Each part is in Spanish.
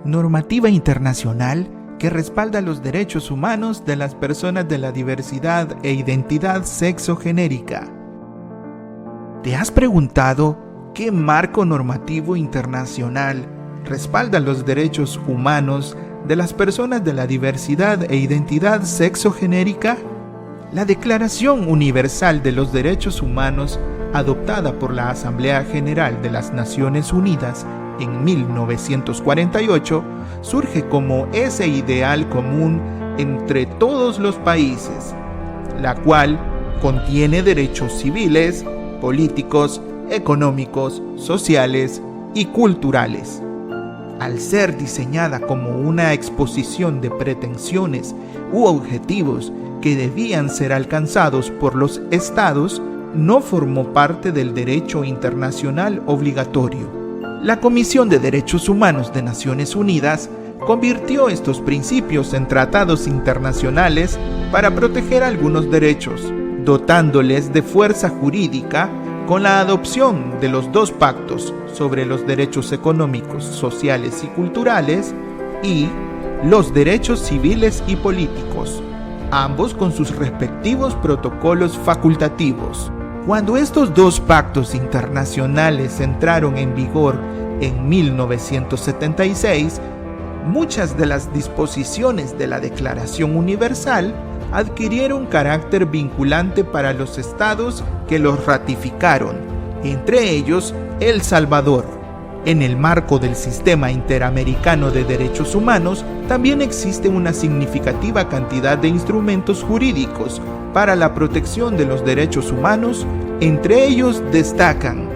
normativa internacional que respalda los derechos humanos de las personas de la diversidad e identidad sexogenérica. ¿Te has preguntado qué marco normativo internacional respalda los derechos humanos de las personas de la diversidad e identidad sexogenérica? La Declaración Universal de los Derechos Humanos, adoptada por la Asamblea General de las Naciones Unidas en 1948, surge como ese ideal común entre todos los países, la cual contiene derechos civiles, políticos, económicos, sociales y culturales. Al ser diseñada como una exposición de pretensiones u objetivos que debían ser alcanzados por los estados, no formó parte del derecho internacional obligatorio. La Comisión de Derechos Humanos de Naciones Unidas convirtió estos principios en tratados internacionales para proteger algunos derechos, dotándoles de fuerza jurídica con la adopción de los dos pactos sobre los derechos económicos, sociales y culturales y los derechos civiles y políticos, ambos con sus respectivos protocolos facultativos. Cuando estos dos pactos internacionales entraron en vigor en 1976, muchas de las disposiciones de la Declaración Universal adquirieron carácter vinculante para los estados que los ratificaron, entre ellos El Salvador. En el marco del Sistema Interamericano de Derechos Humanos también existe una significativa cantidad de instrumentos jurídicos para la protección de los derechos humanos. Entre ellos destacan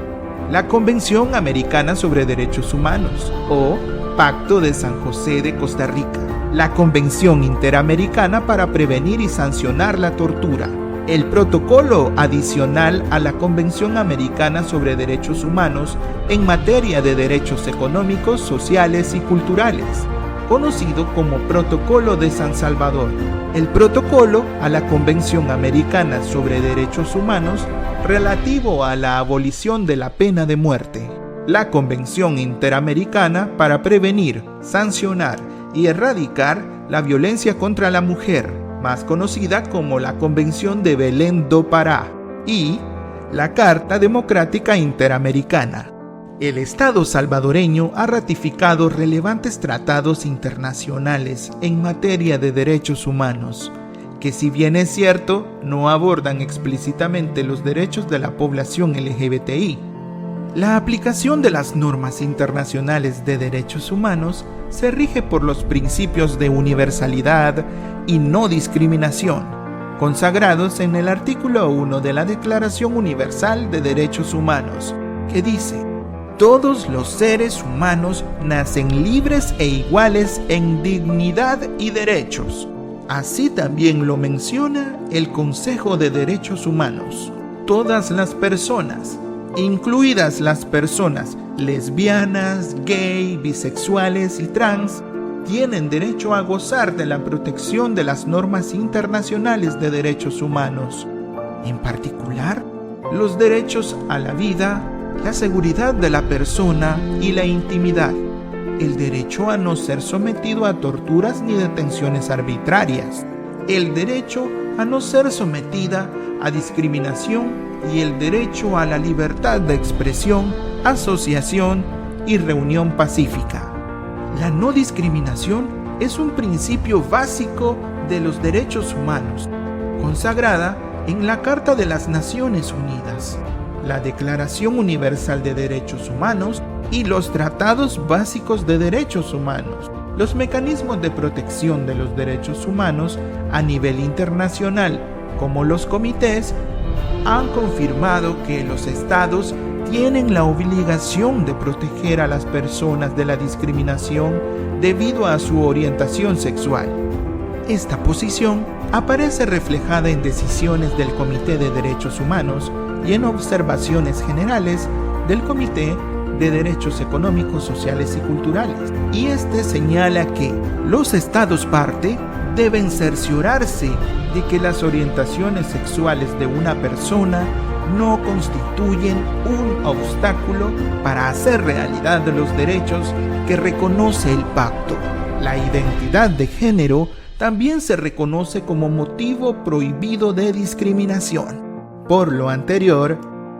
la Convención Americana sobre Derechos Humanos o Pacto de San José de Costa Rica, la Convención Interamericana para Prevenir y Sancionar la Tortura, el Protocolo adicional a la Convención Americana sobre Derechos Humanos en materia de derechos económicos, sociales y culturales, conocido como Protocolo de San Salvador, el Protocolo a la Convención Americana sobre Derechos Humanos relativo a la abolición de la pena de muerte, la Convención Interamericana para Prevenir, Sancionar y Erradicar la Violencia contra la Mujer, más conocida como la Convención de Belém do Pará, y la Carta Democrática Interamericana. El Estado salvadoreño ha ratificado relevantes tratados internacionales en materia de derechos humanos, que si bien es cierto, no abordan explícitamente los derechos de la población LGBTI. La aplicación de las normas internacionales de derechos humanos se rige por los principios de universalidad y no discriminación, consagrados en el artículo 1 de la Declaración Universal de Derechos Humanos, que dice: todos los seres humanos nacen libres e iguales en dignidad y derechos. Así también lo menciona el Consejo de Derechos Humanos. Todas las personas, incluidas las personas lesbianas, gay, bisexuales y trans, tienen derecho a gozar de la protección de las normas internacionales de derechos humanos, en particular, los derechos a la vida, la seguridad de la persona y la intimidad, el derecho a no ser sometido a torturas ni detenciones arbitrarias, el derecho a no ser sometida a discriminación y el derecho a la libertad de expresión, asociación y reunión pacífica. La no discriminación es un principio básico de los derechos humanos, consagrada en la Carta de las Naciones Unidas, la Declaración Universal de Derechos Humanos y los Tratados Básicos de Derechos Humanos. Los mecanismos de protección de los derechos humanos a nivel internacional, como los comités, han confirmado que los estados tienen la obligación de proteger a las personas de la discriminación debido a su orientación sexual. Esta posición aparece reflejada en decisiones del Comité de Derechos Humanos y en observaciones generales del Comité de Derechos Económicos, Sociales y Culturales. Y este señala que los estados parte deben cerciorarse de que las orientaciones sexuales de una persona no constituyen un obstáculo para hacer realidad los derechos que reconoce el pacto. La identidad de género también se reconoce como motivo prohibido de discriminación. Por lo anterior,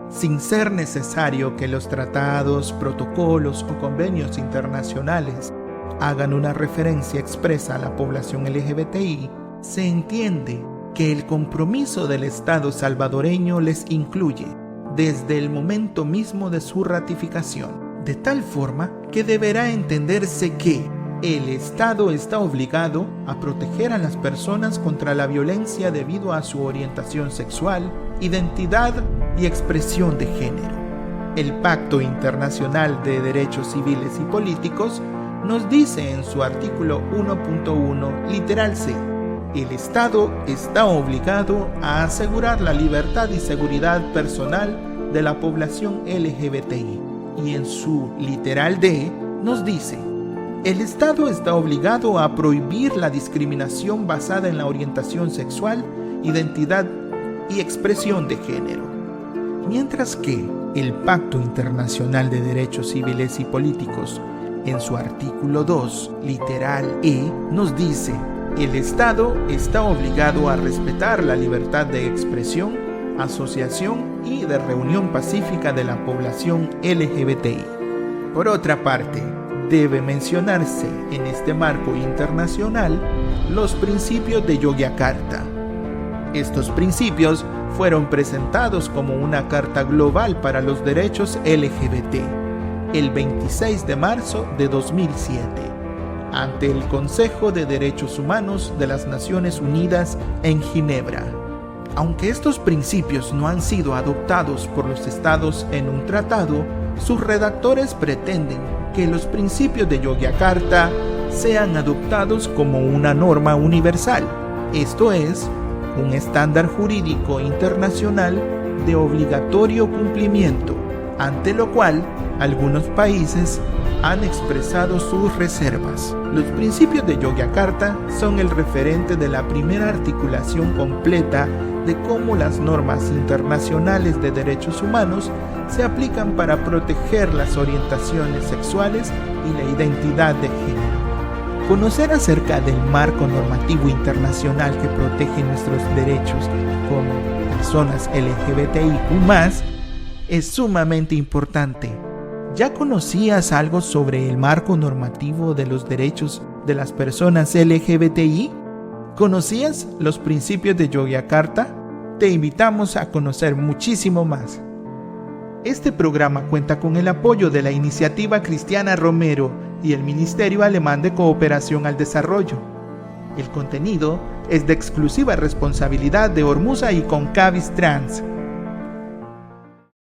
sin ser necesario que los tratados, protocolos o convenios internacionales hagan una referencia expresa a la población LGBTI, se entiende que el compromiso del Estado salvadoreño les incluye desde el momento mismo de su ratificación, de tal forma que deberá entenderse que el Estado está obligado a proteger a las personas contra la violencia debido a su orientación sexual, identidad y expresión de género. El Pacto Internacional de Derechos Civiles y Políticos nos dice en su artículo 1.1, literal C, el Estado está obligado a asegurar la libertad y seguridad personal de la población LGBTI. Y en su literal D nos dice, el Estado está obligado a prohibir la discriminación basada en la orientación sexual, identidad y expresión de género. Mientras que el Pacto Internacional de Derechos Civiles y Políticos, en su artículo 2, literal E, nos dice, el Estado está obligado a respetar la libertad de expresión, asociación y de reunión pacífica de la población LGBTI. Por otra parte, debe mencionarse en este marco internacional los principios de Yogyakarta. Estos principios fueron presentados como una Carta Global para los Derechos LGBT el 26 de marzo de 2007 ante el Consejo de Derechos Humanos de las Naciones Unidas en Ginebra. Aunque estos principios no han sido adoptados por los estados en un tratado, sus redactores pretenden que los principios de Yogyakarta sean adoptados como una norma universal, esto es, un estándar jurídico internacional de obligatorio cumplimiento, ante lo cual algunos países han expresado sus reservas. Los principios de Yogyakarta son el referente de la primera articulación completa de cómo las normas internacionales de derechos humanos se aplican para proteger las orientaciones sexuales y la identidad de género. Conocer acerca del marco normativo internacional que protege nuestros derechos como personas LGBTIQ+, es sumamente importante. ¿Ya conocías algo sobre el marco normativo de los derechos de las personas LGBTI? ¿Conocías los principios de Yogyakarta? Te invitamos a conocer muchísimo más. Este programa cuenta con el apoyo de la Iniciativa Cristiana Romero y el Ministerio Alemán de Cooperación al Desarrollo. El contenido es de exclusiva responsabilidad de Ormusa y Concavis Trans.